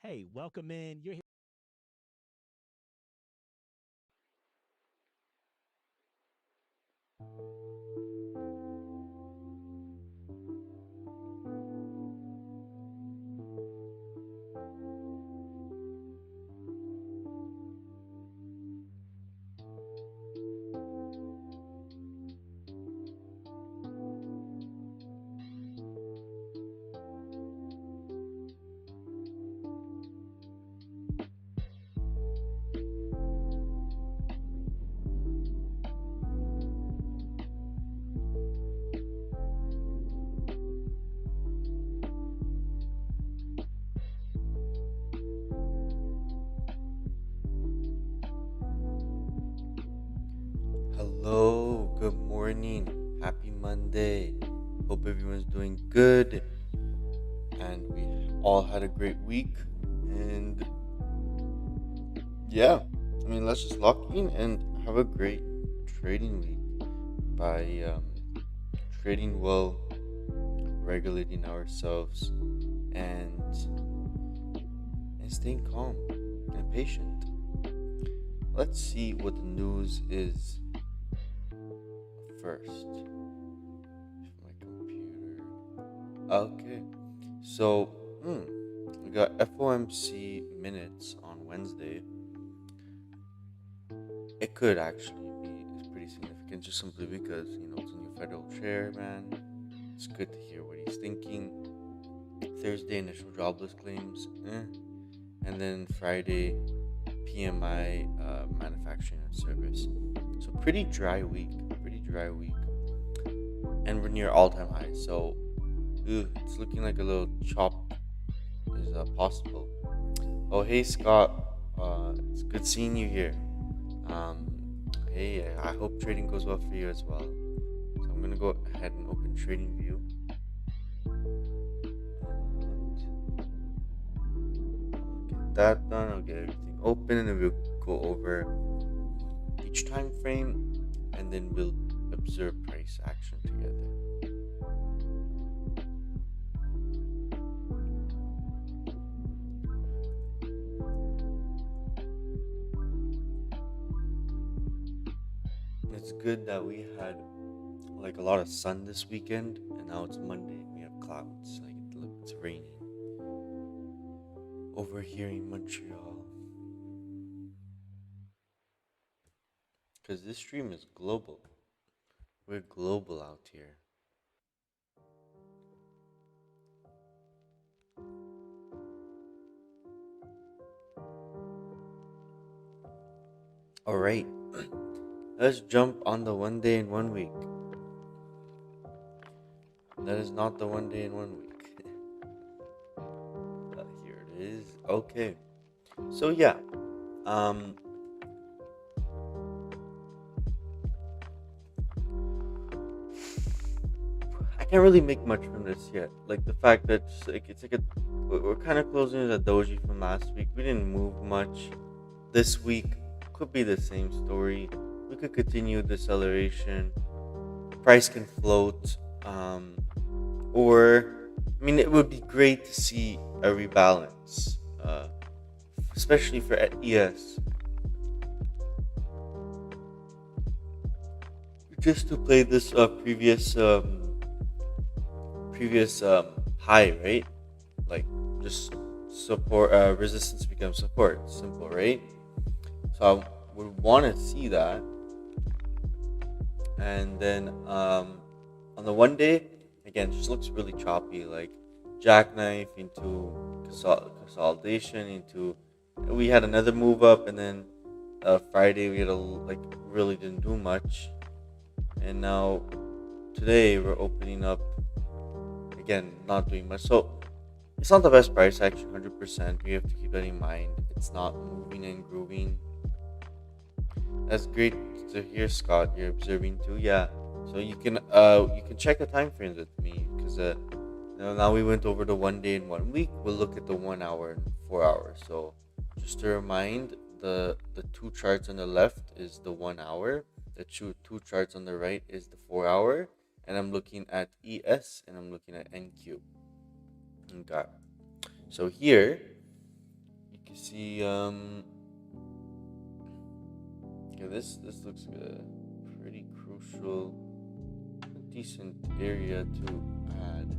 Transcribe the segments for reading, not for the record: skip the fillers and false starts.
Hey, welcome in. You're here. Hello, good morning, happy Monday. Hope everyone's doing good and we all had a great week. And yeah, let's just lock in and have a great trading week by trading well, regulating ourselves, and and staying calm and patient. Let's see what the news is first. My computer. Okay. So, we got FOMC minutes on Wednesday. It could actually be is pretty significant just simply because, it's a new federal chairman. It's good to hear what he's thinking. Thursday, initial jobless claims. And then Friday, PMI, manufacturing and service. So, pretty dry week. Pretty dry week. And we're near all time highs. So, it's looking like a little chop is possible. Oh, hey Scott. It's good seeing you here. Um, hey, I hope trading goes well for you as well. So I'm gonna go ahead and open Trading View. Get that done. I'll get everything open, and then we'll go over each time frame, and then we'll observe price action together. It's good that we had like a lot of sun this weekend, and now it's Monday. And we have clouds. Like it's raining over here in Montreal. Because this stream is global. We're global out here. All right, let's jump on the 1 day in 1 week. That is not the 1 day in 1 week. Here it is. Okay, so yeah, um, I can't really make much from this yet. Like the fact that it's like a we're kind of closing the doji from last week. We didn't move much. This week could be the same story. We could continue deceleration. Price can float. Or it would be great to see a rebalance, especially for ES, just to play this previous high, right? Like just support resistance becomes support. Simple, right? So I would want to see that, and then on the 1 day, again, just looks really choppy, like jackknife into consolidation into. We had another move up, and then Friday we had like really didn't do much, and now today we're opening up again, not doing much. So it's not the best price action, 100%. You have to keep that in mind. It's not moving and grooving. That's great to hear, Scott. You're observing too. Yeah. So you can check the time frames with me because now we went over the 1 day in 1 week. We'll look at the 1 hour and 4 hours. So just to remind, the two charts on the left is the 1 hour. The two charts on the right is the 4 hour. And I'm looking at ES and I'm looking at NQ. Okay. So here You see, yeah, this looks pretty crucial, decent area to add.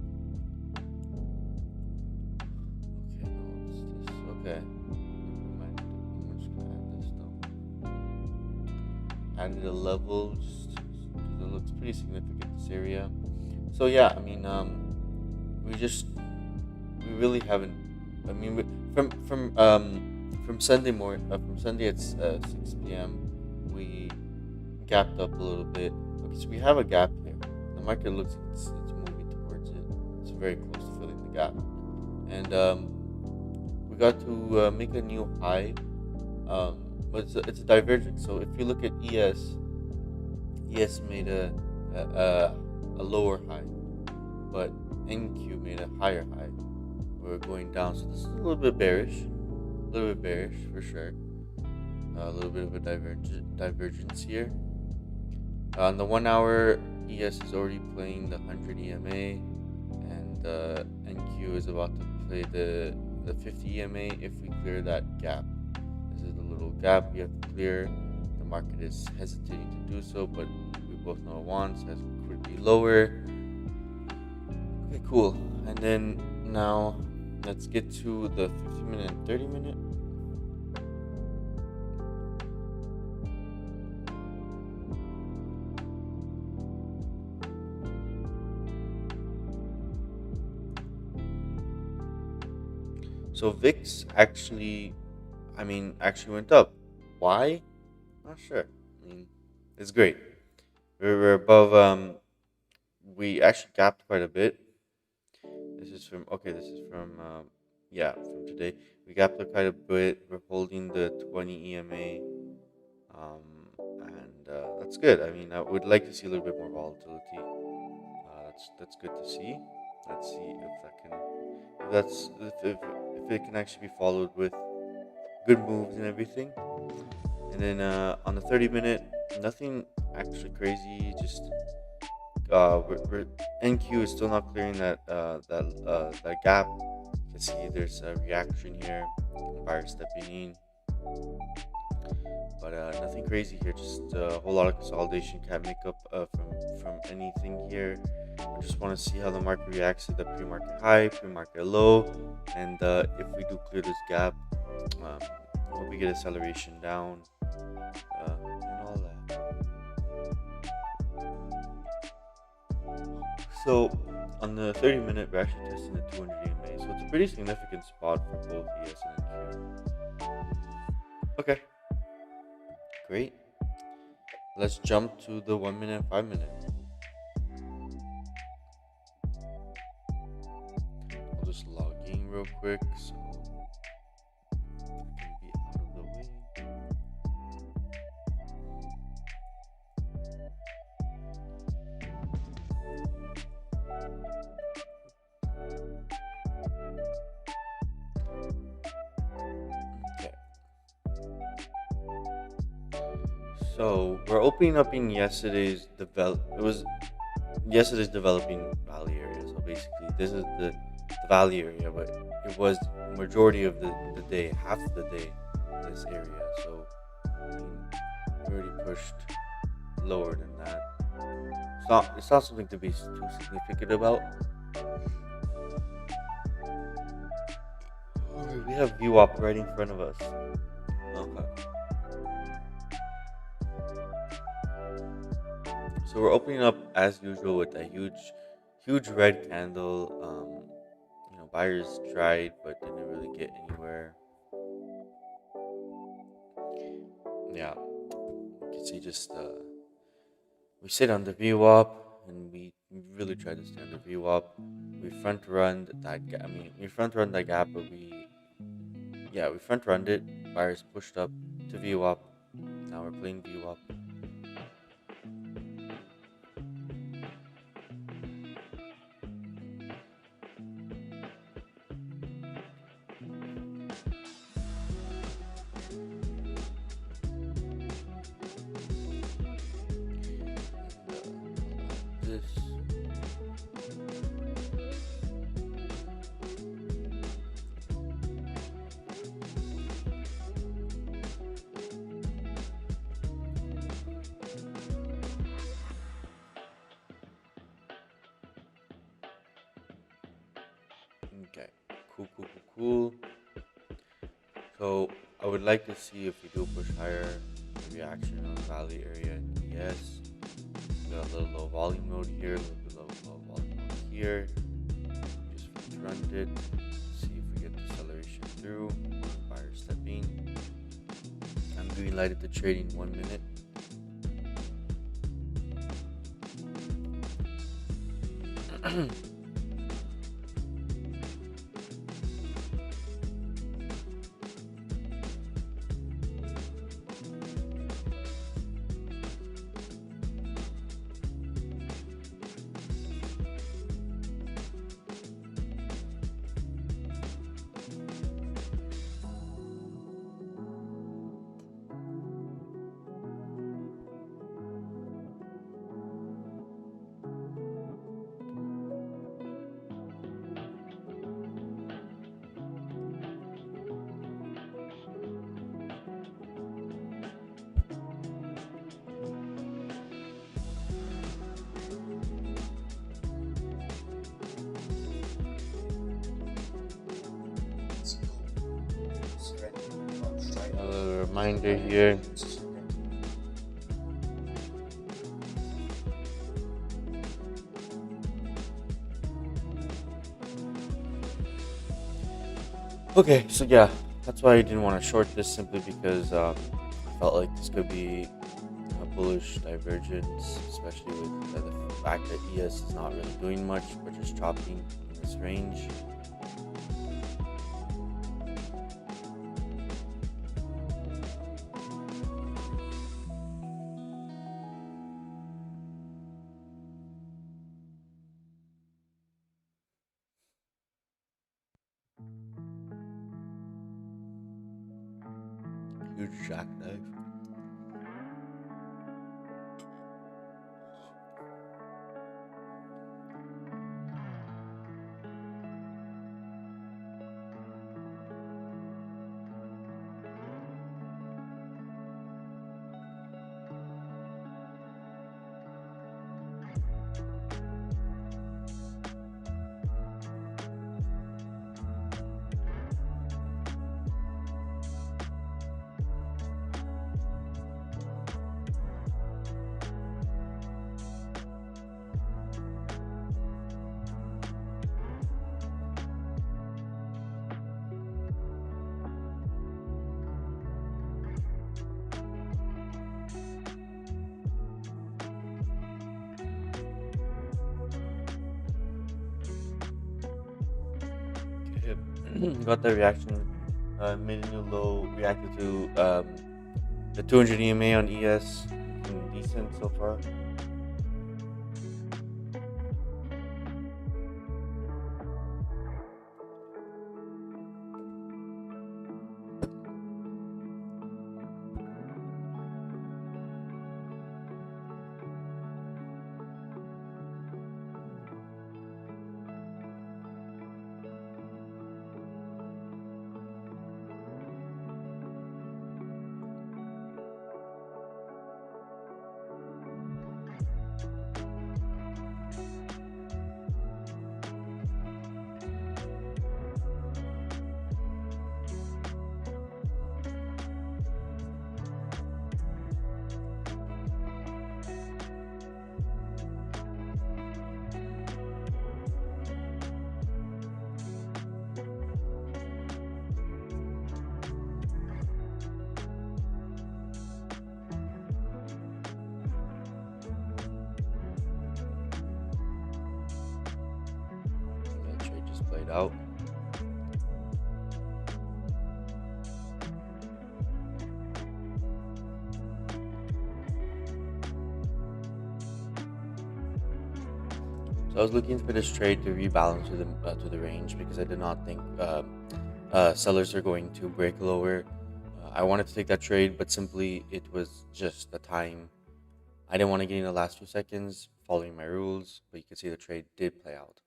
Okay, no, it's this. Okay, never mind. I'm just gonna add this though. Added a level just 'cause it looks pretty significant, this area. So yeah, I mean, we just we really haven't. I mean, from Sunday morning, from Sunday at 6 p.m. we gapped up a little bit. Okay, so we have a gap here. The market looks like it's moving towards it. It's very close to filling the gap, and we got to make a new high. But it's a divergence. So if you look at ES made a lower high, but NQ made a higher high. We're going down, so this is a little bit bearish for sure. A little bit of a divergence here. On the 1 hour, ES is already playing the 100 EMA, and NQ is about to play the 50 EMA if we clear that gap. This is the little gap we have to clear. The market is hesitating to do so, but we both know it wants, as could be lower. Okay, cool. And then now let's get to the 50-minute and 30-minute. So VIX actually went up. Why? Not sure. I mean, it's great. We're above. We actually gapped quite a bit. This is from from today. We gapped up quite a bit. We're holding the 20 EMA, and that's good. I mean, I would like to see a little bit more volatility. That's good to see. Let's see if that can if that's if it can actually be followed with good moves and everything. And then on the 30-minute, nothing actually crazy. Just we're NQ is still not clearing that gap. You can see there's a reaction here, buyers stepping in, but nothing crazy here. Just a whole lot of consolidation. Can't make up from anything here. I just want to see how the market reacts to the pre-market high, pre-market low, and if we do clear this gap, hope we get acceleration down and all that. So on the 30-minute, we're actually testing the 200 EMA, so it's a pretty significant spot for both ES and NQ. Okay, great. Let's jump to the 1 minute and 5 minute. I'll just log in real quick so I can be out of the way. Okay. So we're opening up in yesterday's developing valley area. So basically, this is the valley area, but it was majority of the day, half of the day, this area. So I mean, we already pushed lower than that. It's not something to be too significant about. Okay, we have VWAP right in front of us. Okay. So we're opening up as usual with a huge red candle. Buyers tried but didn't really get anywhere. Yeah, you can see just we sit on the VWAP and we really tried to stay on the VWAP. We front run that gap. I mean, we front run that gap, but we front runned it. Buyers pushed up to VWAP. Now we're playing VWAP. This. Cool, cool, cool, cool. So I would like to see if we do push higher the reaction on valley area and ES. We got a little low volume node here, a little bit low volume node here. Just front it. See if we get deceleration through. Fire stepping. I'm green lighted to trade in 1 minute. A little reminder here. Okay, so yeah, that's why I didn't want to short this simply because I felt like this could be a bullish divergence, especially with the fact that ES is not really doing much but just chopping in this range. Huge jackknife. Okay. Got the reaction. Made a new low. Reacted to the 200 EMA on ES. Looking decent so far. That trade just played out. So I was looking for this trade to rebalance to the range because I did not think sellers are going to break lower. I wanted to take that trade, but simply it was just the time. I didn't want to get in the last 2 seconds following my rules, but you can see the trade did play out.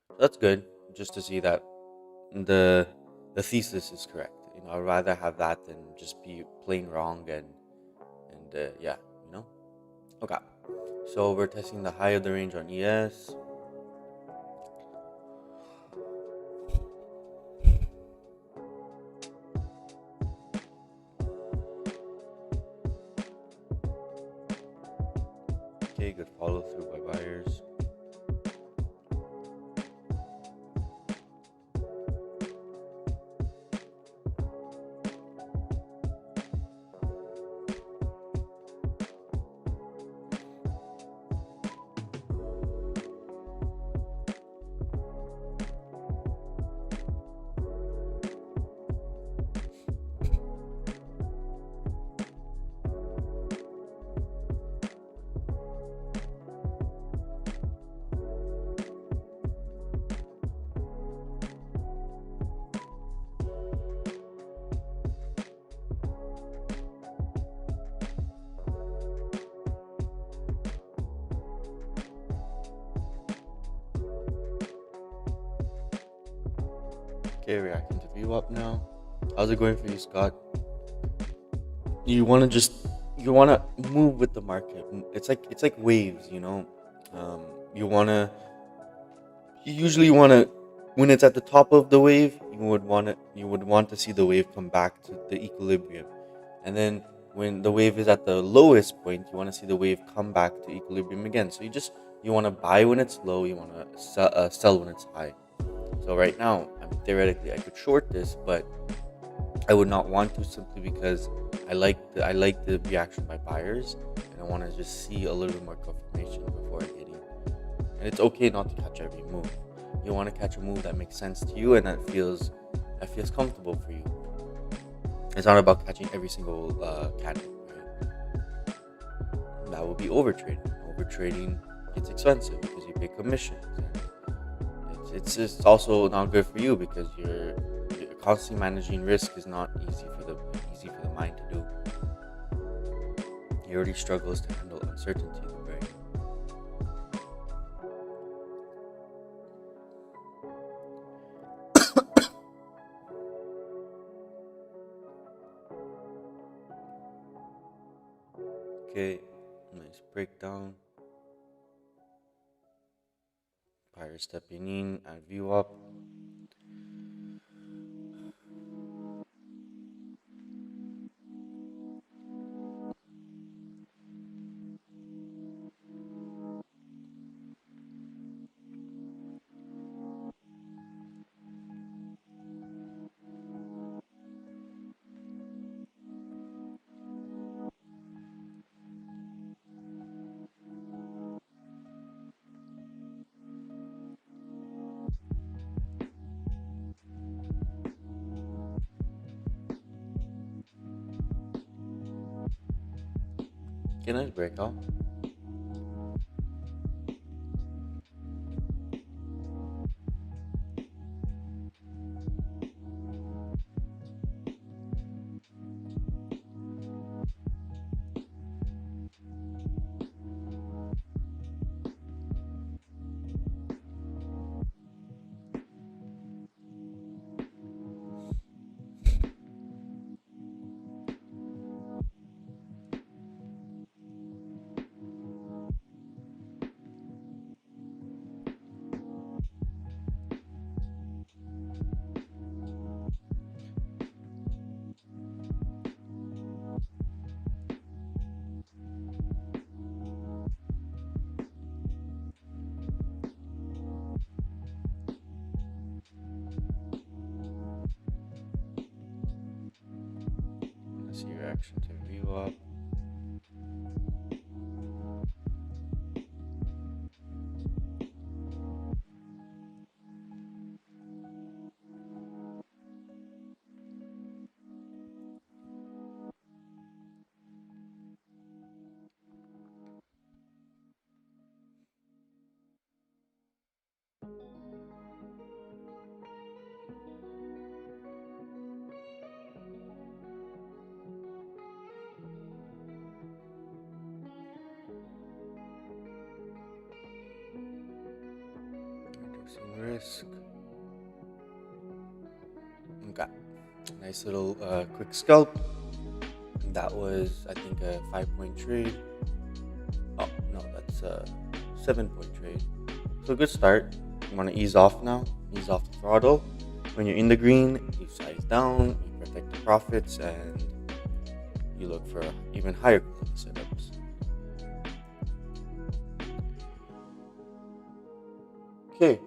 So that's good, just to see that the the thesis is correct. I'd rather have that than just be plain wrong and yeah, you know. Okay, so we're testing the high of the range on ES. Okay, good follow through by buyers. Okay, reacting to view up now. How's it going for you, Scott? You want to just you want to move with the market. It's like waves, you know. Um, you want to you usually want to when it's at the top of the wave, you would want to see the wave come back to the equilibrium, and then when the wave is at the lowest point, you want to see the wave come back to equilibrium again. So you want to buy when it's low, you want to sell when it's high. So right now, theoretically, I could short this, but I would not want to, simply because I like the reaction by buyers, and I want to just see a little bit more confirmation before I get in. And it's okay not to catch every move. You want to catch a move that makes sense to you and that feels comfortable for you. It's not about catching every single candle, right? That would be overtrading. Overtrading gets expensive because you pay commissions, and it's just also not good for you because you're constantly managing risk is not easy for the mind to do. He already struggles to handle uncertainty in the brain. Okay, nice breakdown. Buyer stepping in, add view up. Okay, nice breakout. Let's see reaction to view up. Reducing risk. Okay, nice little quick scalp. That was, I think, a 5 point trade. Oh no, that's a 7 point trade. So good start. You want to ease off now. Ease off the throttle. When you're in the green, you size down, you protect the profits, and you look for even higher quality setups. Okay,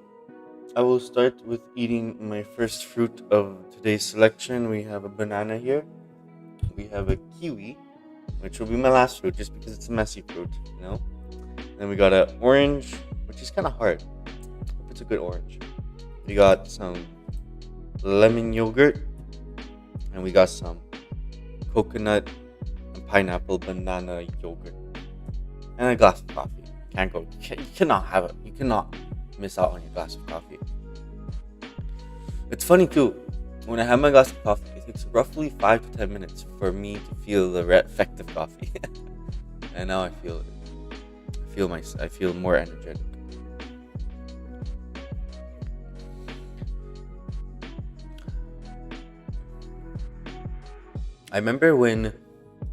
I will start with eating my first fruit of today's selection. We have a banana here. We have a kiwi, which will be my last fruit just because it's a messy fruit. Then we got an orange, which is kind of hard. Hope it's a good orange. We got some lemon yogurt, and we got some coconut and pineapple banana yogurt, and a glass of coffee. Can't go. You cannot have it. You cannot miss out on your glass of coffee. It's funny too. When I have my glass of coffee, it takes roughly 5 to 10 minutes for me to feel the effect of coffee, and now I feel it. I feel more energetic. I remember when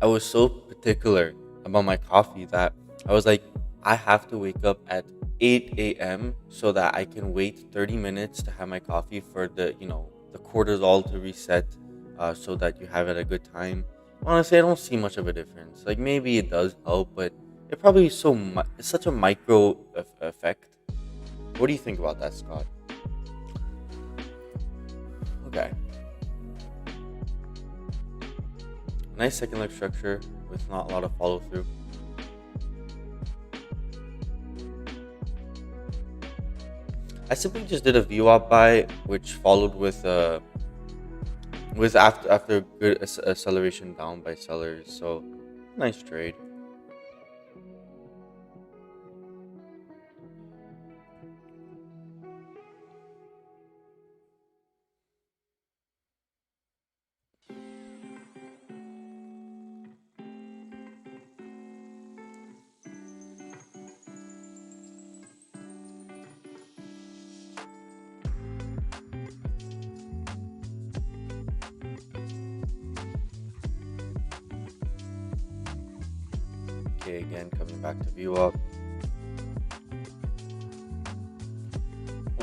I was so particular about my coffee that I was like, I have to wake up at 8 a.m. so that I can wait 30 minutes to have my coffee for the cortisol to reset, so that you have it at a good time. Honestly, I don't see much of a difference. Like maybe it does help, but it probably is it's such a micro effect. What do you think about that, Scott? Okay, nice second leg structure with not a lot of follow through. I simply just did a VWAP buy, which followed with after good acceleration down by sellers. So nice trade. Okay, again coming back to VWAP.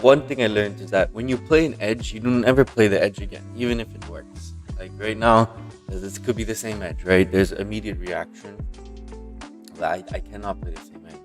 One thing I learned is that when you play an edge, you don't ever play the edge again, even if it works. Like right now, this could be the same edge, right? There's immediate reaction. I cannot play the same edge.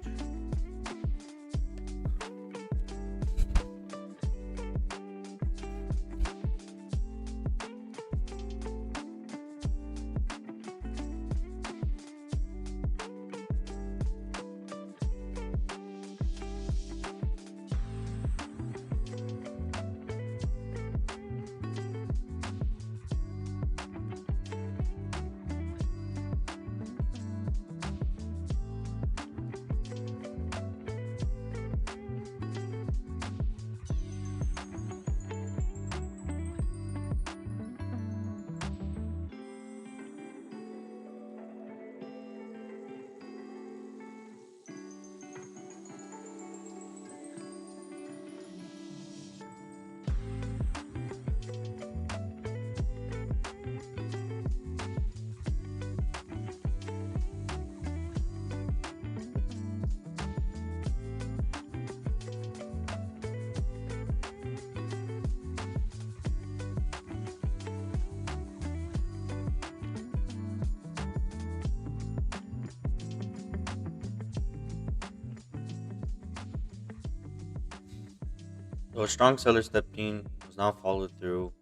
So a strong seller stepped in, was now followed through.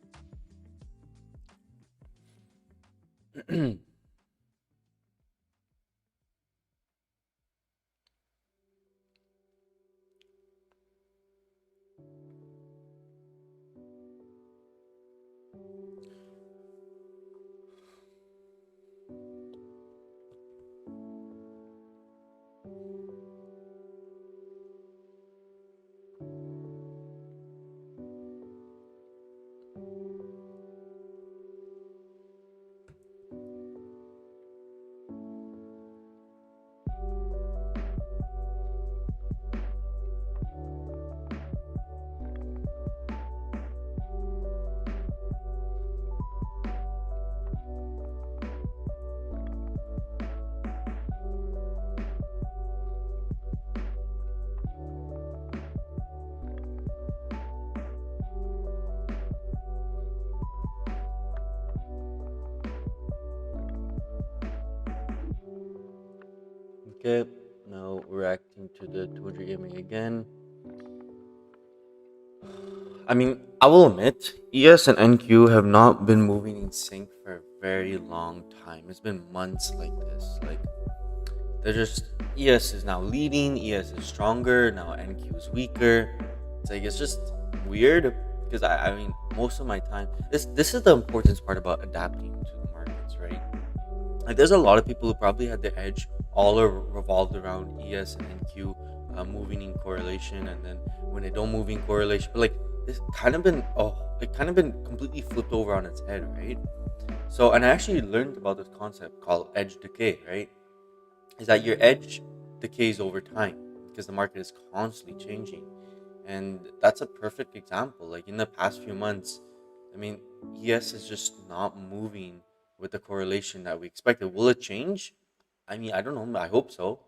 Okay, now reacting to the 200 EMA again. I mean, I will admit, ES and NQ have not been moving in sync for a very long time. It's been months like this. Like, they're just, ES is now leading, ES is stronger, now NQ is weaker. It's just weird because I mean, most of my time, this is the importance part about adapting to the markets, right? Like, there's a lot of people who probably had the edge all revolved around ES and NQ moving in correlation, and then when they don't move in correlation, but like it's kind of been it kind of been completely flipped over on its head, right? So, and I actually learned about this concept called edge decay, right? Is that your edge decays over time because the market is constantly changing. And that's a perfect example. Like in the past few months, I mean, ES is just not moving with the correlation that we expected. Will it change? I mean, I don't know. I hope so.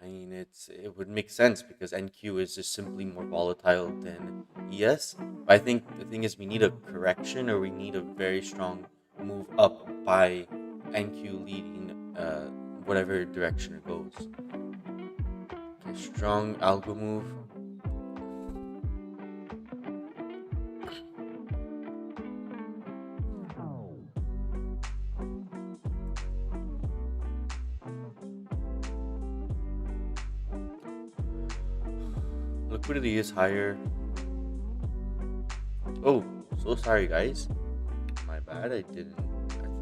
I mean, it would make sense because NQ is just simply more volatile than ES. But I think the thing is, we need a correction, or we need a very strong move up by NQ leading whatever direction it goes. Okay, strong algo move. Liquidity is higher. Oh, so sorry, guys. My bad. I didn't.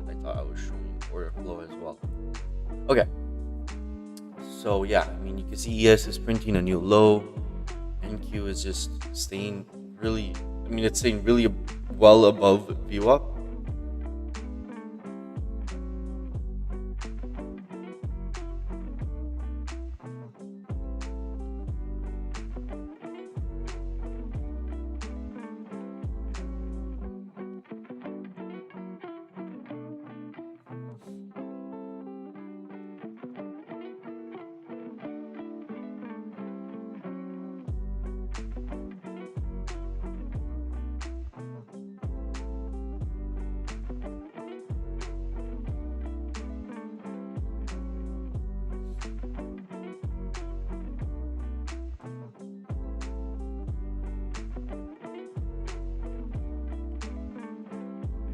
I thought I was showing order flow as well. Okay. So yeah, I mean, you can see ES is printing a new low. NQ is just staying really. I mean, it's staying really well above VWAP.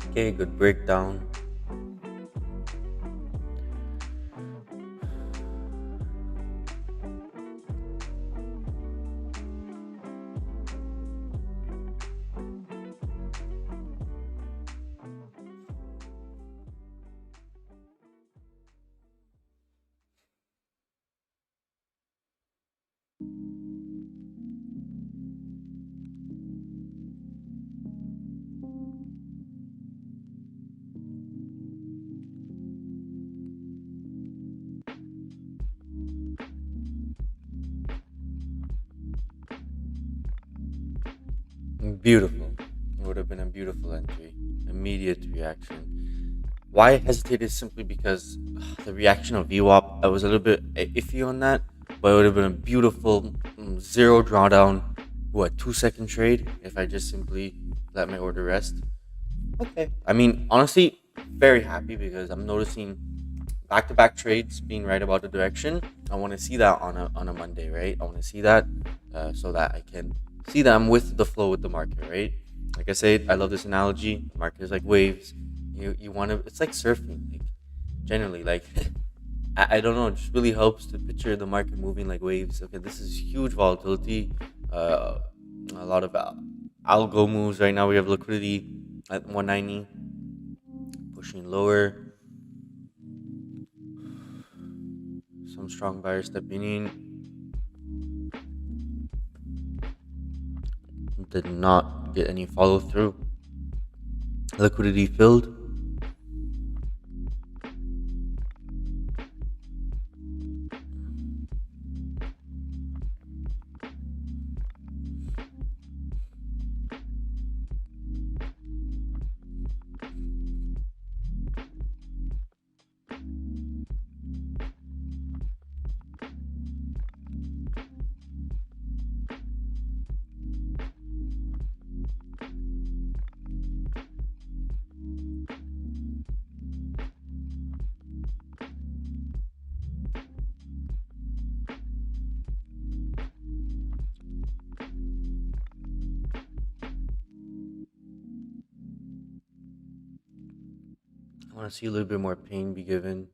Okay, good breakdown. Beautiful. It would have been a beautiful entry. Immediate reaction. Why I hesitated simply because the reaction of VWAP, I was a little bit iffy on that, but it would have been a beautiful zero drawdown, 2 second trade if I just simply let my order rest. Okay. I mean, honestly, very happy because I'm noticing back-to-back trades being right about the direction. I want to see that on a Monday, right? I want to see that so that I can see that I'm with the flow with the market, right? Like I said, I love this analogy. Market is like waves. You want to. It's like surfing. Like generally, like I don't know. It just really helps to picture the market moving like waves. Okay, this is huge volatility. Uh, a lot of algo moves right now. We have liquidity at 190, pushing lower. Some strong buyers stepping in. Did not get any follow through. Liquidity filled. I want to see a little bit more pain be given.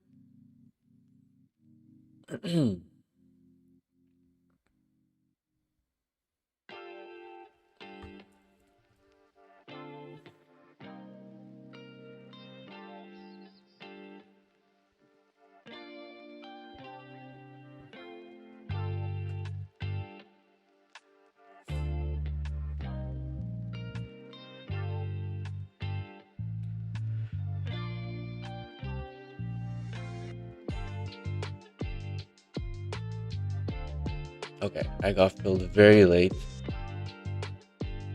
Okay, I got filled very late.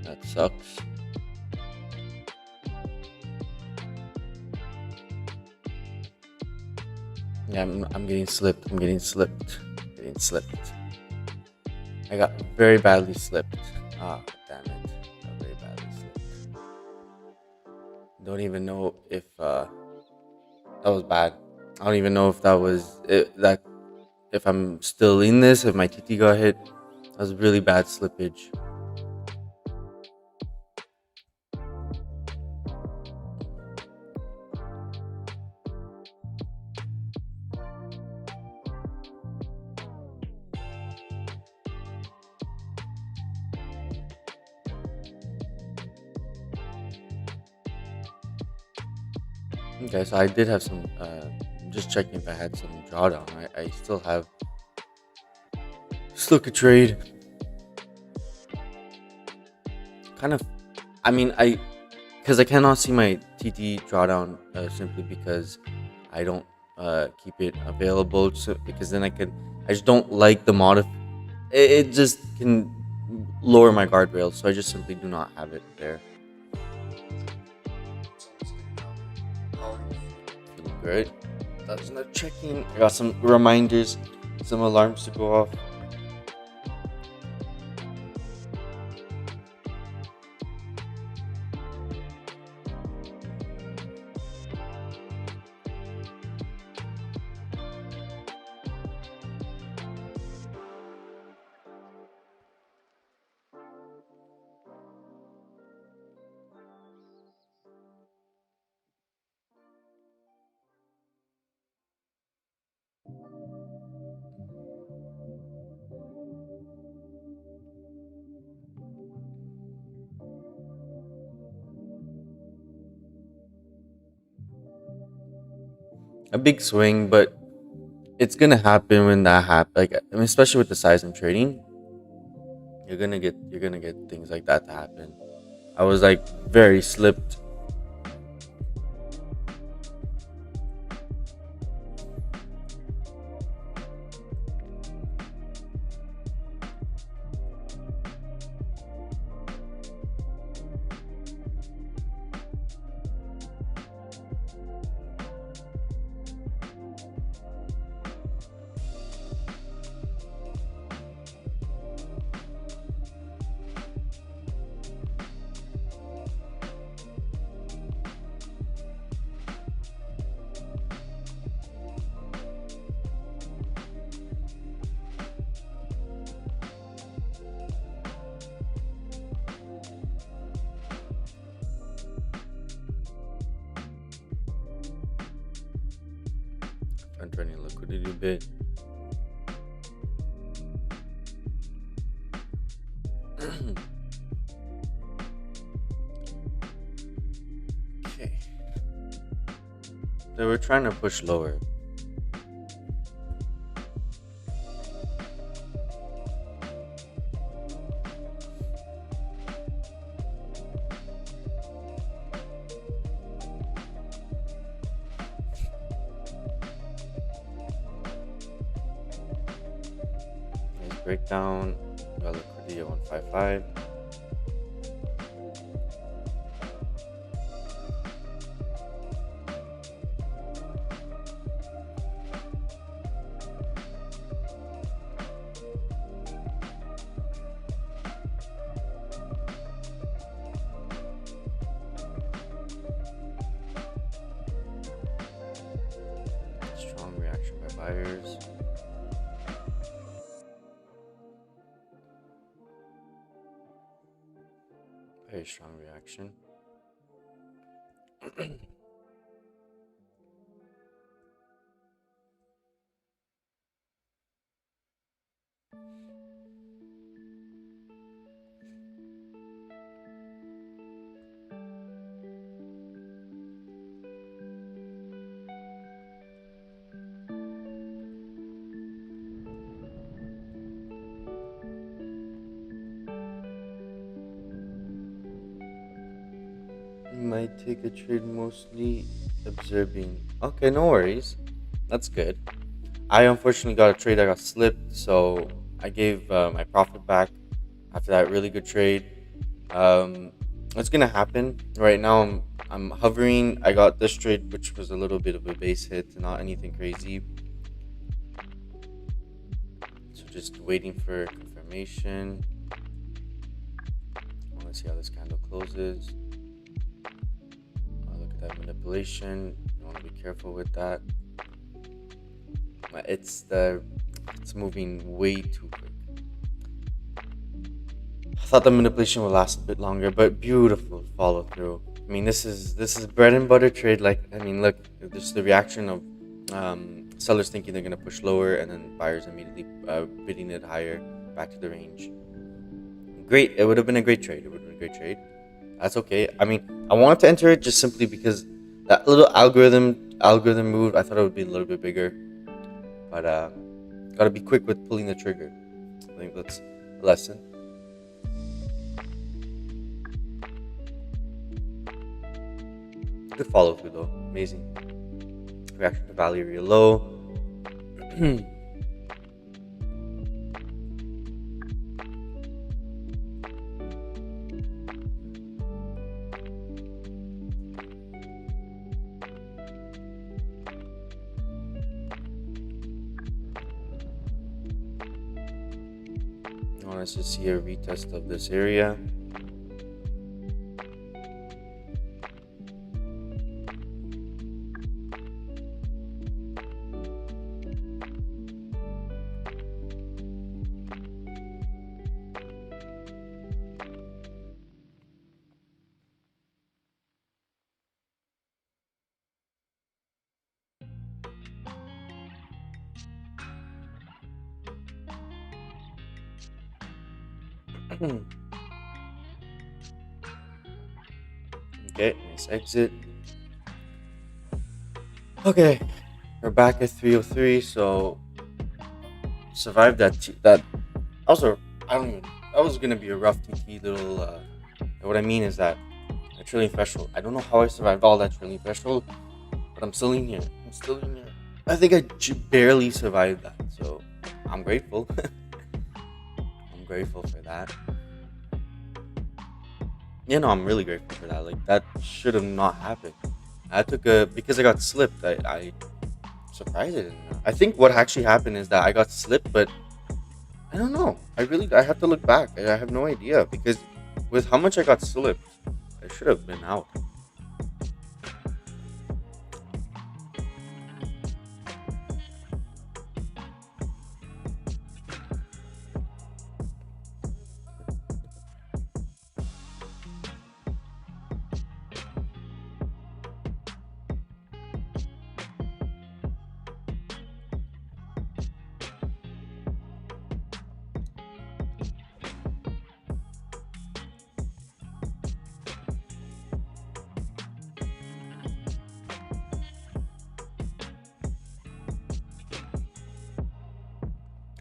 That sucks. Yeah, I'm getting slipped. I'm getting slipped. Getting slipped. I got very badly slipped. Ah, damn it. Got very badly slipped. Don't even know if that was bad. I don't even know if that was it, that if I'm still in this, if my TT got hit. That was really bad slippage. Okay, so I did have some. Just checking if I had some drawdown. I still have. Still could trade. Kind of. I mean, because I cannot see my TT drawdown simply because I don't keep it available. So because then I just don't like the mod. It just can lower my guardrails, so I just simply do not have it there. Feeling great. That's not checking. I got some reminders, some alarms to go off. A big swing, but it's gonna happen when that happens. Like, I mean, especially with the size I'm trading, you're gonna get things like that to happen. I was like very slipped. I'm turning liquidity a bit. Okay. They were trying to push lower. Nice breakdown. Got liquidity at 155. Strong reaction by buyers. Very strong reaction. I take a trade mostly observing. Okay, no worries. That's good. I unfortunately got a trade that got slipped, so I gave my profit back after that really good trade. Um, it's gonna happen. Right now, I'm hovering. I got this trade, which was a little bit of a base hit, not anything crazy. So just waiting for confirmation. I want to see how this candle closes. Look at that manipulation. You want to be careful with that. It's moving way too quick. I thought the manipulation would last a bit longer, but beautiful follow through. I mean, this is bread and butter trade. Like, I mean, look, just the reaction of sellers thinking they're gonna push lower, and then buyers immediately bidding it higher back to the range. Great, it would have been a great trade. It would have been a great trade. That's okay. I mean, I wanted to enter it just simply because that little algorithm move. I thought it would be a little bit bigger, but gotta be quick with pulling the trigger. I think that's a lesson. Good follow through though. Amazing. Reaction to value real low. I want us to see a retest of this area. Okay, nice exit. Okay, we're back at 303. So survived that. Also, I don't even. That was gonna be a rough TT little. What I mean is that a trillion threshold. I don't know how I survived all that trillion threshold, but I'm still in here. I'm still in here. I think I barely survived that. So I'm grateful. I'm grateful for that. Yeah, no, I'm really grateful for that. Like, that should have not happened. I took because I got slipped. I surprised it. I think what actually happened is that I got slipped, but I don't know. I have to look back. I have no idea because with how much I got slipped, I should have been out.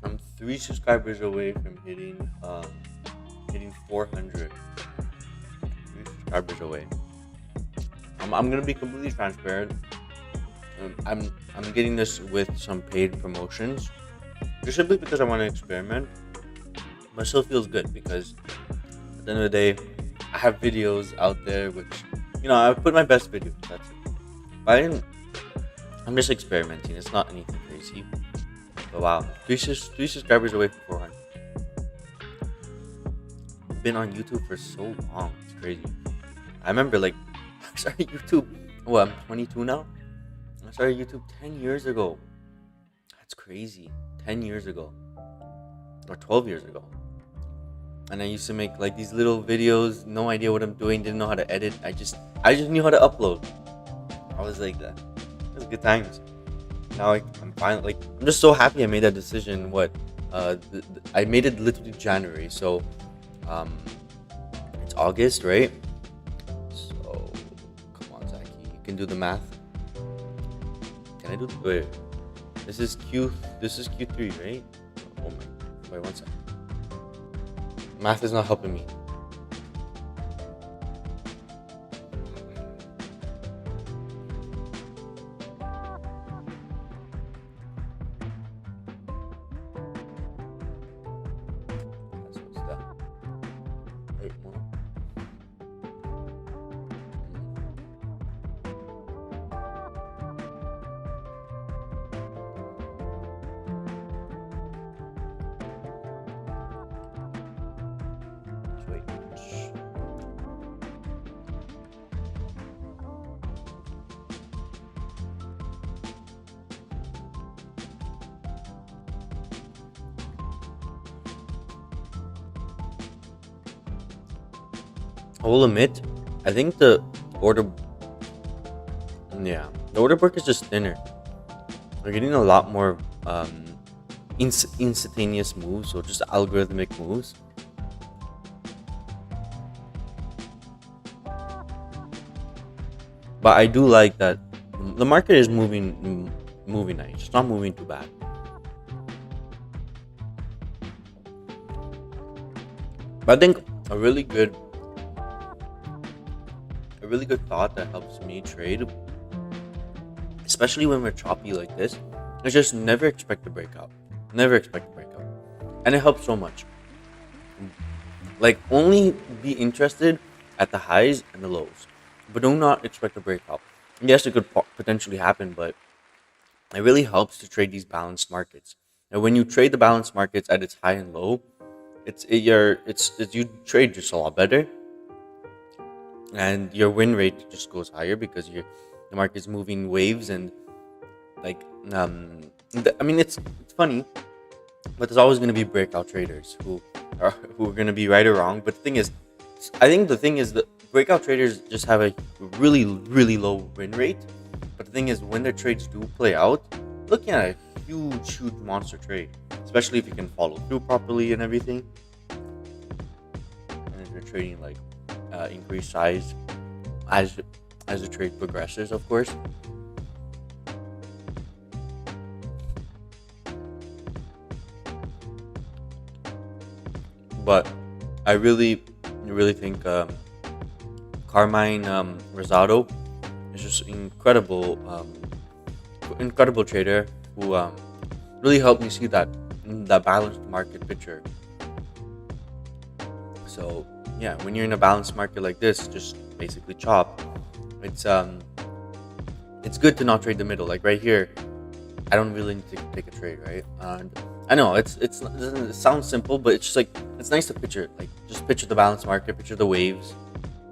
I'm 3 subscribers away from hitting 400. 3 subscribers away. I'm gonna be completely transparent. I'm getting this with some paid promotions, just simply because I want to experiment. But it still feels good because at the end of the day, I have videos out there which I put my best video. That's it. But I'm just experimenting. It's not anything crazy. But wow, three subscribers away from 400. I've been on YouTube for so long. It's crazy. I remember I started YouTube. Oh, I'm 22 now. I started YouTube 10 years ago. That's crazy. 10 years ago. Or 12 years ago. And I used to make these little videos, no idea what I'm doing, didn't know how to edit. I just knew how to upload. I was like that. It was good times. Now I'm finally I'm just so happy I made that decision. I made it literally January, so it's August, right? So come on, Zaki, you can do the math. Can I do wait? This is Q3, right? Oh my, wait 1 second. Math is not helping me. I will admit, I think the order, yeah, the order book is just thinner. We're getting a lot more um, instantaneous moves, or just algorithmic moves. But I do like that the market is moving nice. It's not moving too bad. But I think a really good a really good thought that helps me trade, especially when we're choppy like this, is just never expect a breakout. Never expect a breakout. And it helps so much. Like, only be interested at the highs and the lows, but do not expect a breakout. Yes, it could potentially happen, but it really helps to trade these balanced markets. And when you trade the balanced markets at its high and low, it's you trade just a lot better, and your win rate just goes higher because the market's moving waves. And like I mean, it's funny, but there's always going to be breakout traders who are going to be right or wrong. But the thing is, I think the thing is that breakout traders just have a really low win rate. But the thing is, when their trades do play out, looking at a huge monster trade, especially if you can follow through properly and everything, and if you're trading like increased size as the trade progresses, of course. But I really think Carmine Rosado is just incredible trader who really helped me see that balanced market picture. So yeah, when you're in a balanced market like this, just basically chop. It's it's good to not trade the middle. Like right here, I don't really need to take a trade, right? And I know it sounds simple, but it's just like it's nice to picture it. Like just picture the balanced market, picture the waves.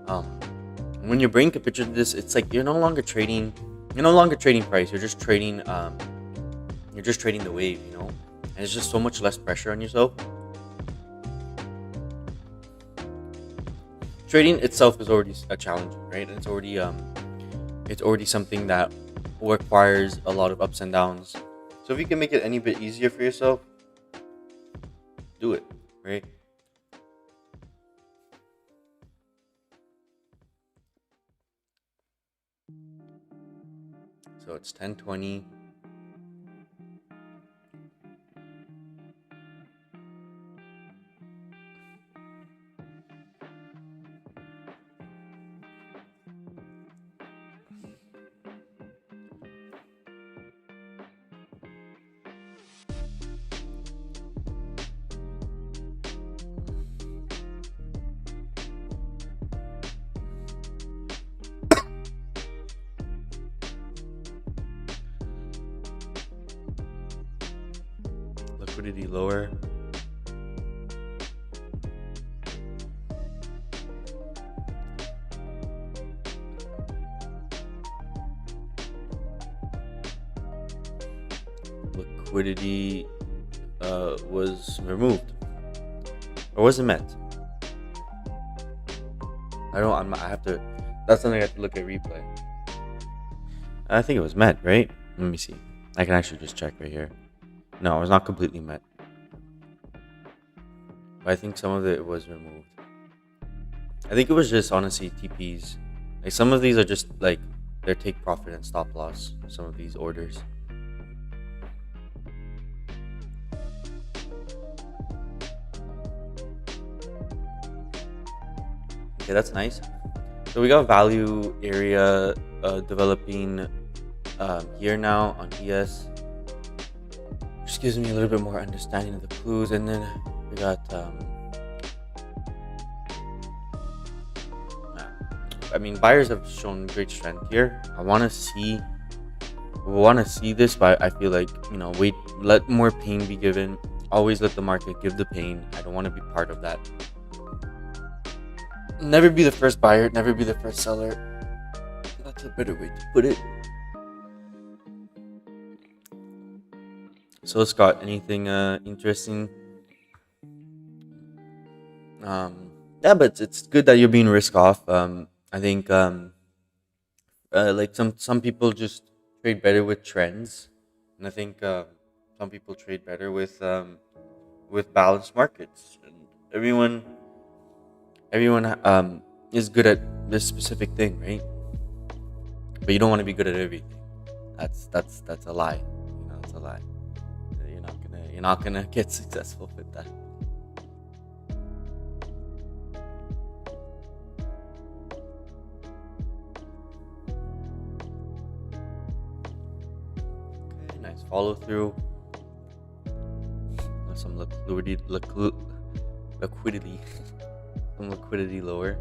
Um, when your brain can picture this, it's like you're no longer trading. You're no longer trading price. You're just trading. You're just trading the wave, and it's just so much less pressure on yourself. Trading itself is already a challenge, right? And it's already something that requires a lot of ups and downs. So if you can make it any bit easier for yourself, do it, right? So it's 10:20. Liquidity lower. Liquidity was removed, or was it met? I have to. That's something I have to look at replay. I think it was met, right? Let me see. I can actually just check right here. No, it was not completely met. But I think some of it was removed. I think it was just honestly TPs. Like some of these are just like their take profit and stop loss. Some of these orders. Okay, that's nice. So we got value area developing here now on ES. Just gives me a little bit more understanding of the clues, and then we got. I mean, buyers have shown great strength here. We want to see this, but I feel like wait, let more pain be given. Always let the market give the pain. I don't want to be part of that. Never be the first buyer, never be the first seller. That's a better way to put it. So, Scott, anything interesting? Yeah, but it's good that you're being risk off. I think like some people just trade better with trends, and I think some people trade better with balanced markets. And everyone is good at this specific thing, right? But you don't want to be good at everything. That's a lie. You know, it's a lie. You're not gonna get successful with that. Okay, nice follow through. Some liquidity, some liquidity lower.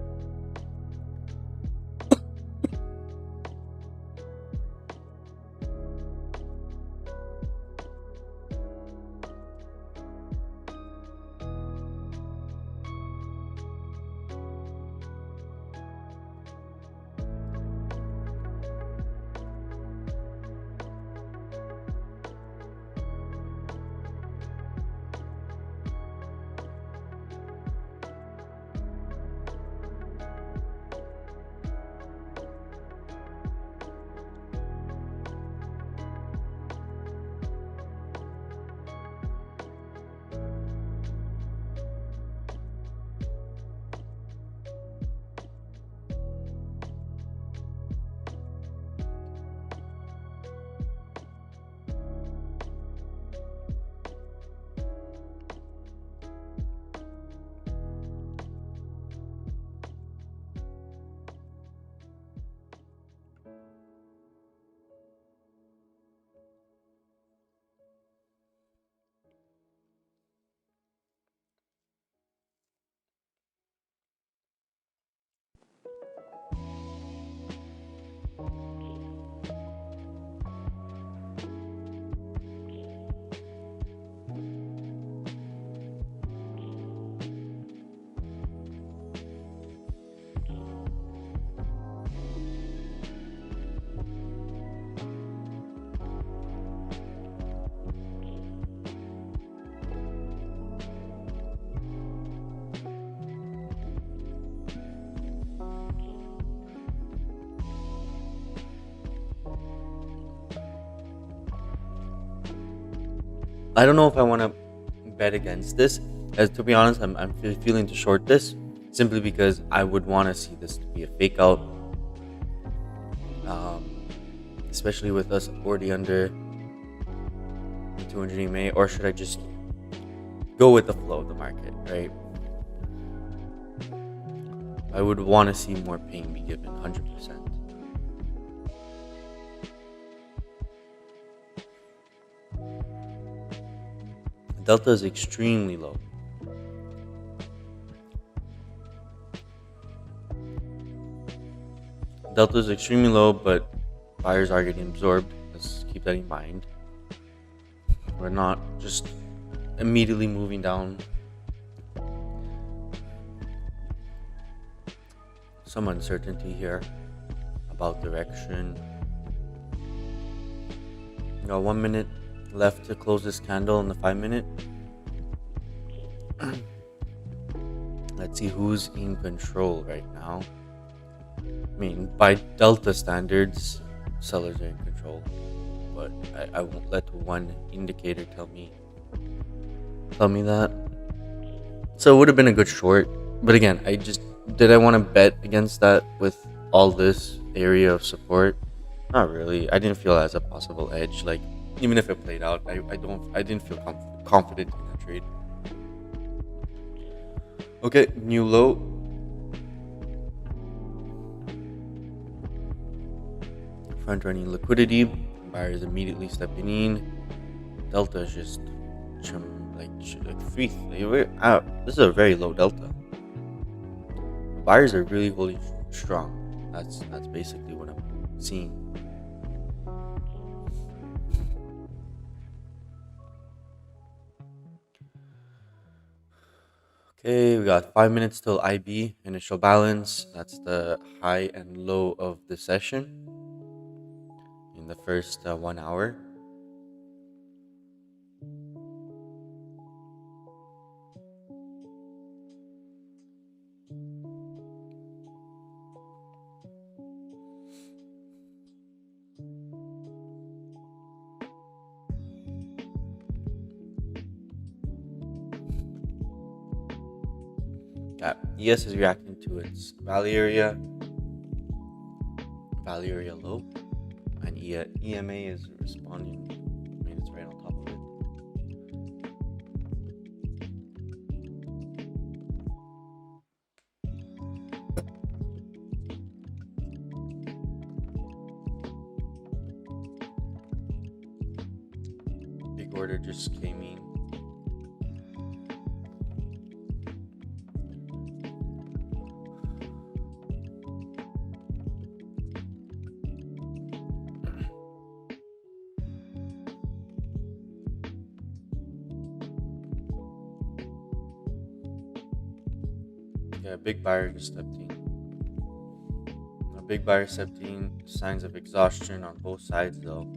I don't know if I want to bet against this. As to be honest, I'm feeling to short this simply because I would want to see this to be a fake out, um, especially with us already under the 200 EMA. Or should I just go with the flow of the market? Right. I would want to see more pain be given, 100%. Delta is extremely low. Delta is extremely low, but buyers are getting absorbed. Let's keep that in mind. We're not just immediately moving down. Some uncertainty here about direction. 1 minute left to close this candle in the 5 minute. Let's see who's in control right now. I mean, by Delta standards, sellers are in control, but I won't let one indicator tell me that. So it would have been a good short, but again, I want to bet against that with all this area of support. Not really. I didn't feel as a possible edge. Like even if it played out, I didn't feel confident in that trade. Okay, new low. Front running liquidity. Buyers immediately stepping in. Delta is just like free. This is a very low delta. Buyers are really holding strong. That's basically what I'm seeing. Okay, we got 5 minutes till IB, initial balance. That's the high and low of the session in the first 1 hour. Okay. ES is reacting to its value area low, and EMA is responding. I mean, it's right on top of it. Big order just came in. Yeah, a big buyer just stepped in. A big buyer stepped in. Signs of exhaustion on both sides, though.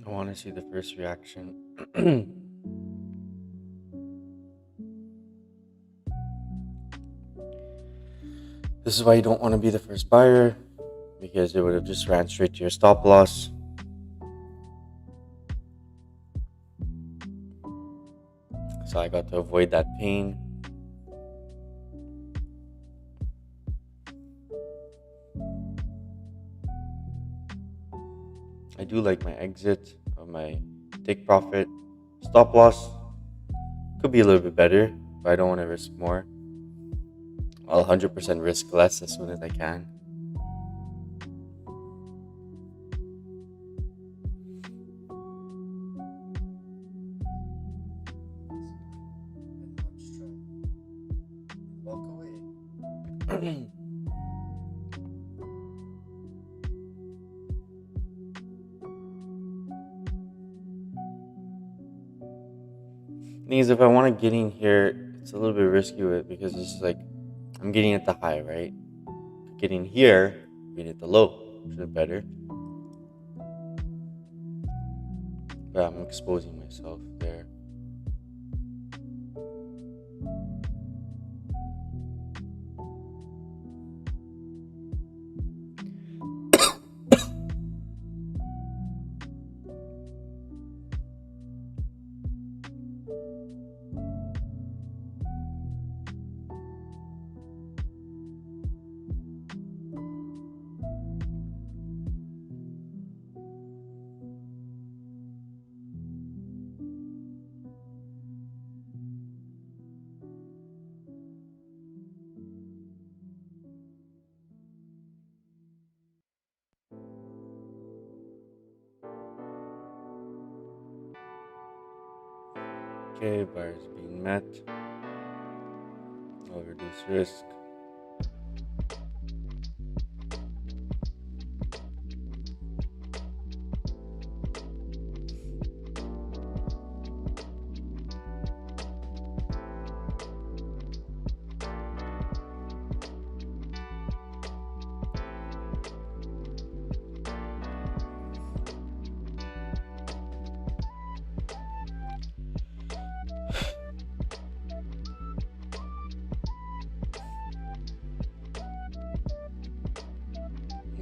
I want to see the first reaction. This is why you don't want to be the first buyer, because it would have just ran straight to your stop loss. So I got to avoid that pain. I do like my exit, my take profit. Stop loss could be a little bit better, but I don't want to risk more. I'll 100% risk less as soon as I can. Walk away. Thing is, if I want to get in here, it's a little bit risky with it because it's like I'm getting at the high, right? Getting here, getting at the low, which is better. But I'm exposing myself there. Okay, buyers being met. I'll reduce risk.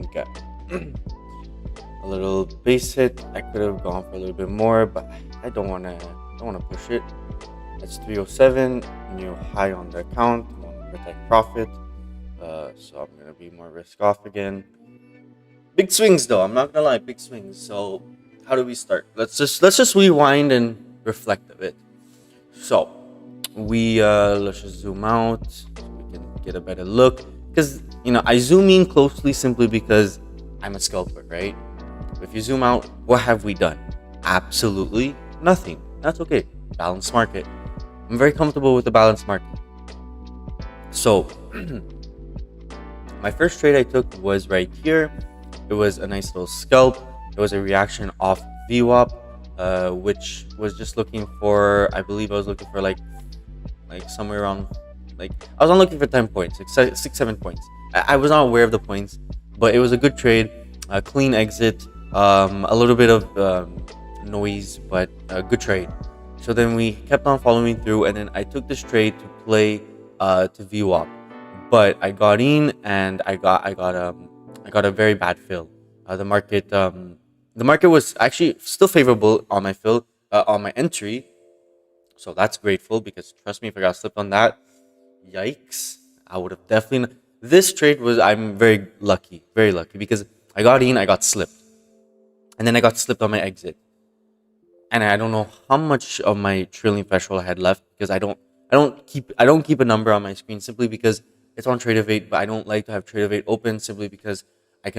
Okay. A little base hit. I could have gone for a little bit more, but I don't wanna push it. That's 307, new high on the account. I want to protect profit. So I'm gonna be more risk off again. Big swings though, I'm not gonna lie, big swings. So how do we start? Let's just rewind and reflect a bit. So we let's just zoom out so we can get a better look. Because I zoom in closely simply because I'm a scalper, right? If you zoom out, what have we done? Absolutely nothing. That's okay. Balanced market. I'm very comfortable with the balanced market. So, my first trade I took was right here. It was a nice little scalp. It was a reaction off VWAP, which was just looking for, I believe I was looking for like somewhere around, like I was not looking for 10 points, like 6 7 points. I was not aware of the points, but it was a good trade, a clean exit, a little bit of noise, but a good trade. So then we kept on following through, and then I took this trade to play to VWAP, but I got in and I got a very bad fill. The market was actually still favorable on my fill, on my entry, so that's grateful because trust me, if I got slipped on that, yikes, I would have definitely. This trade was, I'm very lucky because I got in, I got slipped, and then I got slipped on my exit, and I don't know how much of my trailing threshold I had left because I don't keep a number on my screen simply because it's on Tradeovate, but I don't like to have Tradeovate open simply because I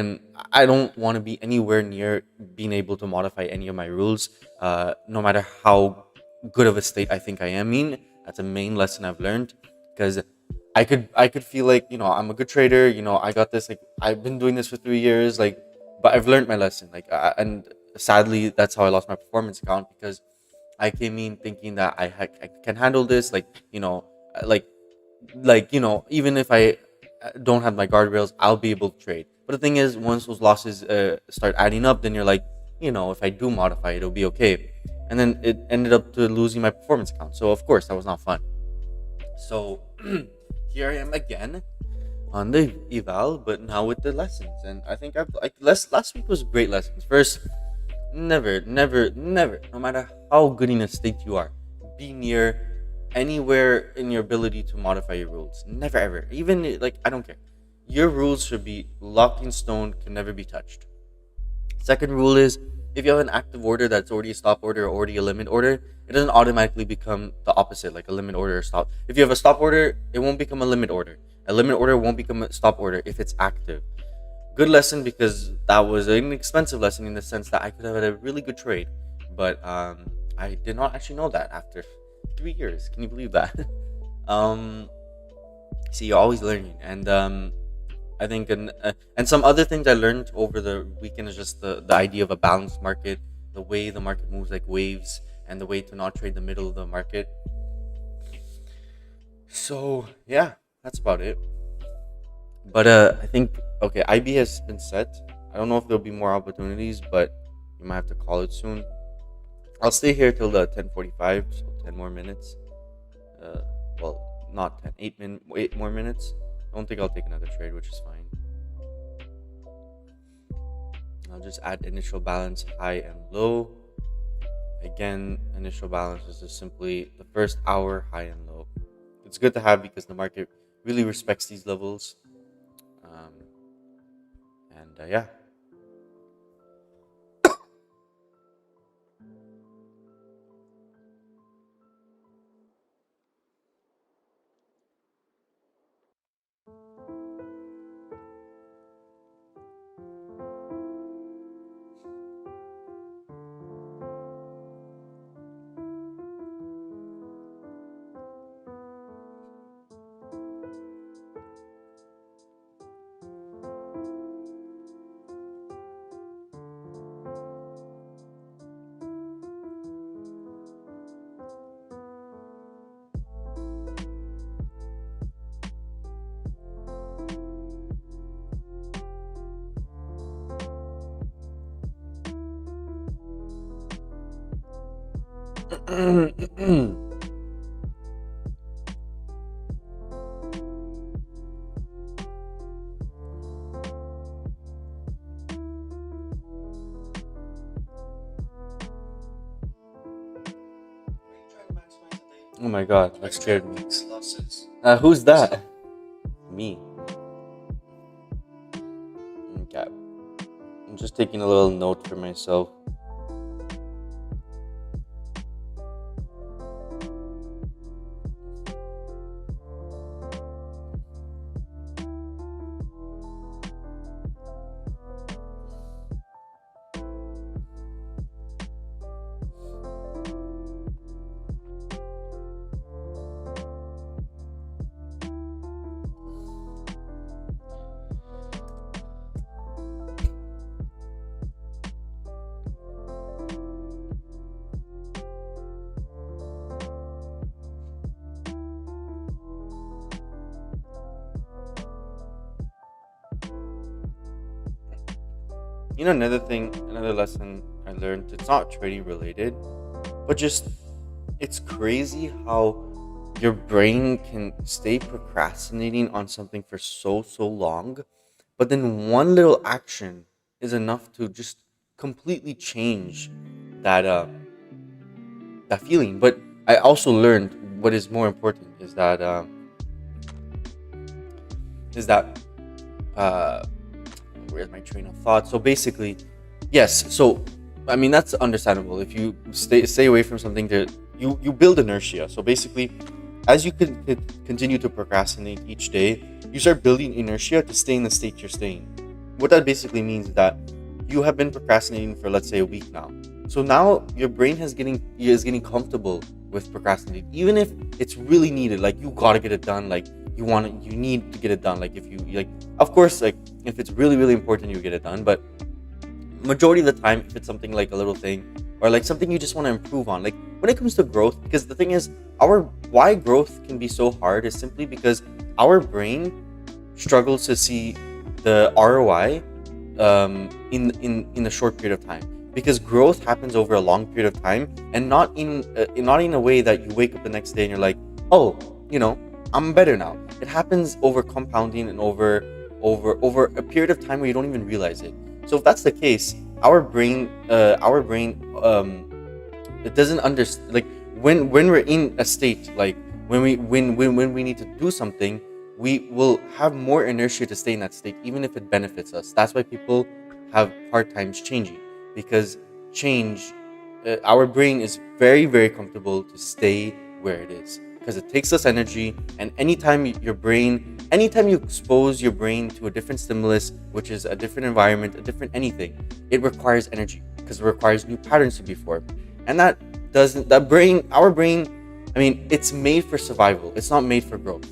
don't want to be anywhere near being able to modify any of my rules, no matter how good of a state I think I am in. That's a main lesson I've learned because I could feel like, I'm a good trader, I got this, like I've been doing this for 3 years, like, but I've learned my lesson, like, and sadly that's how I lost my performance account because I came in thinking that I can handle this, like, like even if I don't have my guardrails, I'll be able to trade. But the thing is, once those losses start adding up, then you're like, if I do modify it, it'll be okay. And then it ended up to losing my performance account. So of course that was not fun. So here I am again on the eval, but now with the lessons. And I think I've like last week was great lessons. First, never, no matter how good in a state you are, be near anywhere in your ability to modify your rules. Never ever. Even like, I don't care. Your rules should be locked in stone, can never be touched. Second rule is, if you have an active order that's already a stop order or already a limit order, it doesn't automatically become the opposite, like a limit order or stop. If you have a stop order, it won't become a limit order. A limit order won't become a stop order if it's active. Good lesson because that was an expensive lesson in the sense that I could have had a really good trade, but I did not actually know that after 3 years. Can you believe that? um, See, you're always learning, and I think, and some other things I learned over the weekend is just the idea of a balanced market, the way the market moves like waves, and the way to not trade the middle of the market. So yeah, that's about it. But I think, okay, IB has been set. I don't know if there'll be more opportunities, but you might have to call it soon. I'll stay here till the 10:45, so 10 more minutes. Uh, well, not 10, 8 more minutes. I don't think I'll take another trade, which is fine. I'll just add initial balance high and low. Again, initial balance is just simply the first hour high and low. It's good to have because the market really respects these levels. Um, and yeah. Oh my god, that scared me. Who's that? Me. Okay. I'm just taking a little note for myself. Another thing, another lesson I learned, it's not trading related, but just it's crazy how your brain can stay procrastinating on something for so long, but then one little action is enough to just completely change that that feeling. But I also learned what is more important is that uh, where's my train of thought? So basically, yes. So I mean that's understandable. If you stay away from something, that you build inertia. So basically, as you could continue to procrastinate each day, you start building inertia to stay in the state you're staying. What that basically means is that you have been procrastinating for, let's say, a week now. So now your brain is getting comfortable with procrastinating, even if it's really needed. Like you gotta get it done. Like you need to get it done. Like if you like, of course, like if it's really important, you get it done. But majority of the time, if it's something like a little thing or like something you just want to improve on, like when it comes to growth, because the thing is, our why growth can be so hard is simply because our brain struggles to see the ROI in a short period of time, because growth happens over a long period of time, and not in a way that you wake up the next day and you're like, oh, I'm better now. It happens over compounding and over a period of time where you don't even realize it. So if that's the case, our brain it doesn't understand, like when we're in a state, like when we need to do something, we will have more inertia to stay in that state, even if it benefits us. That's why people have hard times changing, because change, our brain is very comfortable to stay where it is, because it takes us energy. And anytime you expose your brain to a different stimulus, which is a different environment, a different anything, it requires energy, because it requires new patterns to be formed. And our brain, I mean, it's made for survival. It's not made for growth.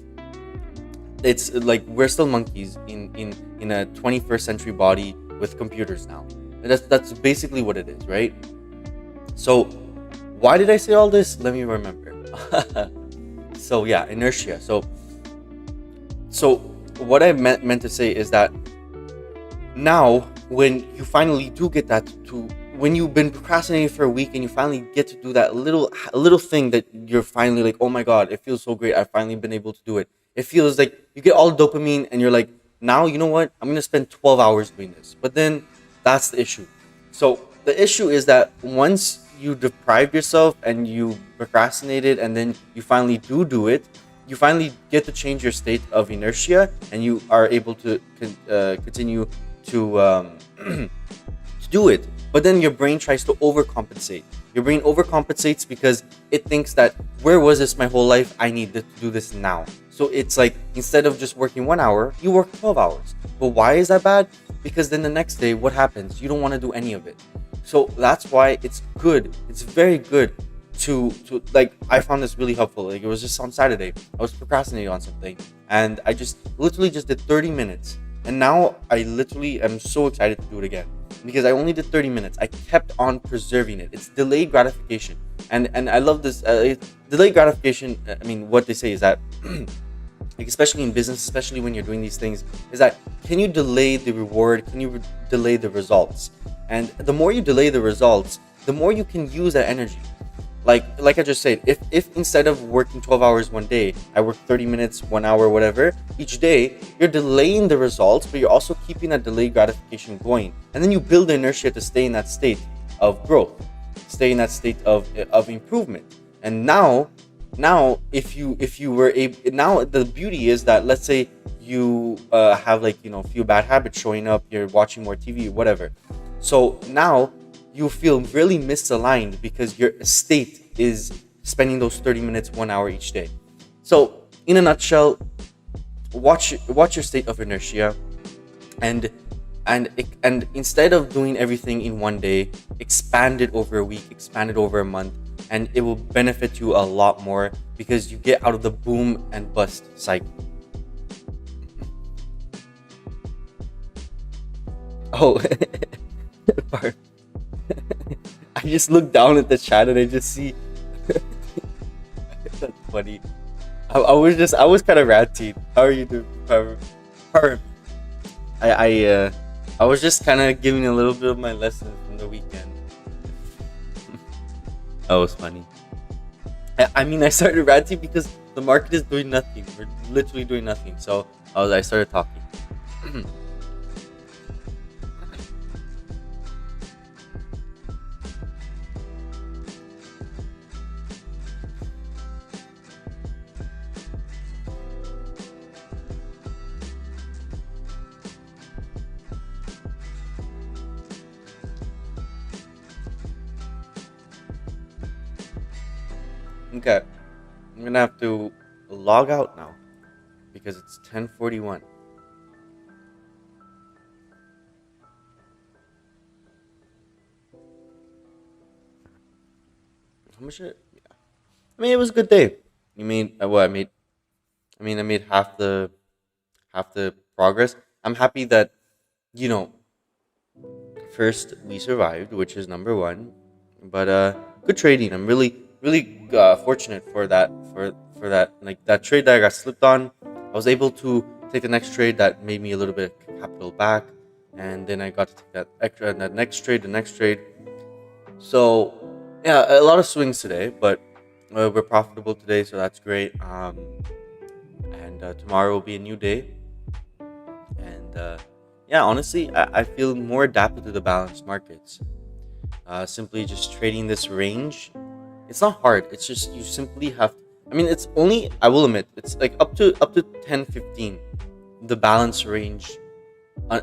It's like we're still monkeys in a 21st century body with computers now. And that's basically what it is, right? So why did I say all this? Let me remember. So yeah, inertia. So what I meant to say is that now, when you finally do get that to when you've been procrastinating for a week and you finally get to do that little thing that you're finally like, oh my god, it feels so great, I've finally been able to do it. It feels like you get all dopamine and you're like, now you know what, I'm gonna spend 12 hours doing this. But then that's the issue. So the issue is that once you deprive yourself and you procrastinated, and then you finally do it, you finally get to change your state of inertia, and you are able to continue to to do it. But then your brain tries to overcompensate. Your brain overcompensates because it thinks that, where was this my whole life? I need to do this now. So it's like, instead of just working 1 hour, you work 12 hours. But why is that bad? Because then the next day, what happens? You don't want to do any of it. So that's why it's good. It's very good to like, I found this really helpful. Like, it was just on Saturday, I was procrastinating on something, and I just literally just did 30 minutes. And now I literally am so excited to do it again, because I only did 30 minutes. I kept on preserving it. It's delayed gratification. And I love this. Delayed gratification, I mean, what they say is that, like, especially in business, especially when you're doing these things, is that, can you delay the reward? Can you delay the results? And the more you delay the results, the more you can use that energy. Like I just said, if instead of working 12 hours one day, I work 30 minutes, 1 hour, whatever, each day, you're delaying the results, but you're also keeping that delayed gratification going. And then you build the inertia to stay in that state of growth, stay in that state of improvement. And now if you were able, now the beauty is that, let's say you have, like, a few bad habits showing up, you're watching more TV, whatever. So now you feel really misaligned because your state is spending those 30 minutes, 1 hour each day. So in a nutshell, watch your state of inertia, and instead of doing everything in one day, expand it over a week, expand it over a month, and it will benefit you a lot more, because you get out of the boom and bust cycle. Oh, I just look down at the chat and I just see. That's funny. I was kind of ranting. How are you doing, Parv? Parv, I I was just kind of giving a little bit of my lesson from the weekend. That was funny. I mean, I started ranting because the market is doing nothing. We're literally doing nothing. So I started talking. Okay, I'm gonna have to log out now because it's 10:41. How much? I mean, it was a good day. You made what I made. I mean, I made half the progress. I'm happy that you know first we survived, which is number one. But good trading. I'm really fortunate for that. For that, like that trade that I got slipped on, I was able to take the next trade that made me a little bit of capital back, and then I got to take that extra that next trade, the next trade. So yeah, a lot of swings today, but we're profitable today, so that's great. And tomorrow will be a new day, and yeah, honestly, I feel more adapted to the balanced markets. Simply just trading this range, it's not hard. It's just you simply have. I mean, it's only, I will admit, it's like up to 10, 15. The balance range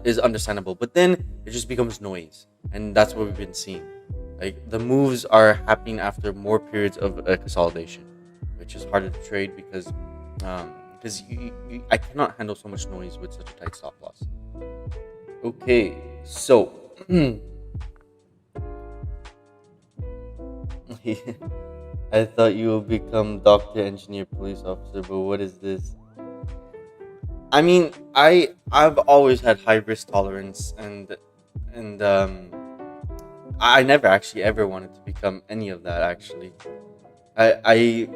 is understandable, but then it just becomes noise, and that's what we've been seeing. Like the moves are happening after more periods of consolidation, which is harder to trade because I cannot handle so much noise with such a tight stop loss. Okay, so I thought you would become doctor, engineer, police officer, but what is this? I mean, I've always had high risk tolerance, and I never actually ever wanted to become any of that. Actually, I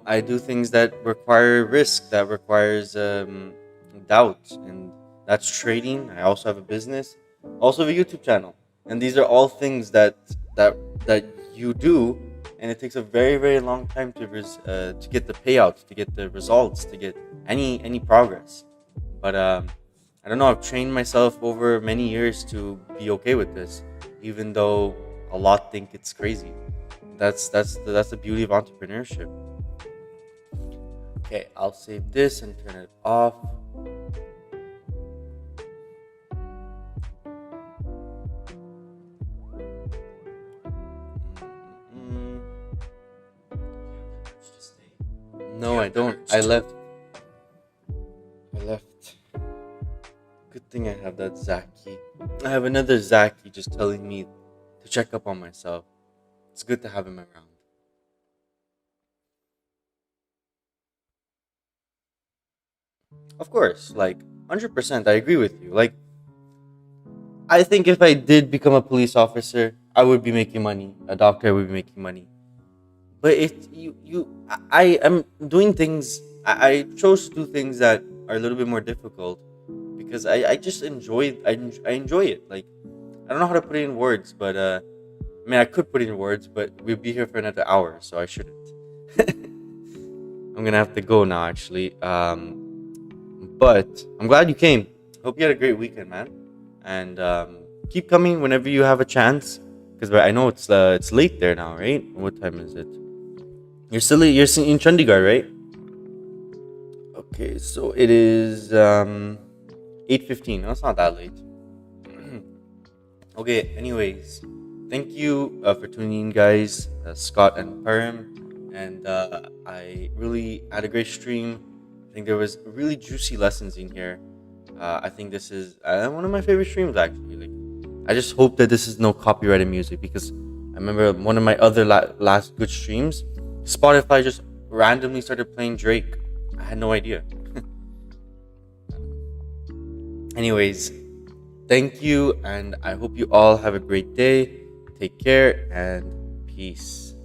I do things that require risk, that requires doubt, and that's trading. I also have a business, also have a YouTube channel, and these are all things that you do, and it takes a very long time to get the payouts, to get the results, to get any progress. But I don't know. I've trained myself over many years to be okay with this, even though a lot think it's crazy. That's the beauty of entrepreneurship. Okay, I'll save this and turn it off. Mm, no, I don't. I left. I left. Good thing I have that Zaki. I have another Zaki just telling me to check up on myself. It's good to have him around. Of course, like 100%, I agree with you. Like, I think if I did become a police officer, I would be making money. A doctor would be making money. But it I am doing things. I chose to do things that are a little bit more difficult because I just I enjoy it. Like, I don't know how to put it in words, but I mean, I could put it in words, but we'll be here for another hour, so I shouldn't. I'm gonna have to go now, actually. But I'm glad you came. Hope you had a great weekend, man. And keep coming whenever you have a chance, because I know it's late there now, right? What time is it? You're still in Chandigarh, right? Okay, so it is 8:15. No, it's not that late. Okay, anyways, thank you for tuning in, guys. Scott and Param, and I really had a great stream. I think there was really juicy lessons in here. I think this is one of my favorite streams, actually. Like, I just hope that this is no copyrighted music, because I remember one of my other last good streams, Spotify just randomly started playing Drake. I had no idea. Anyways, thank you, and I hope you all have a great day. Take care and peace.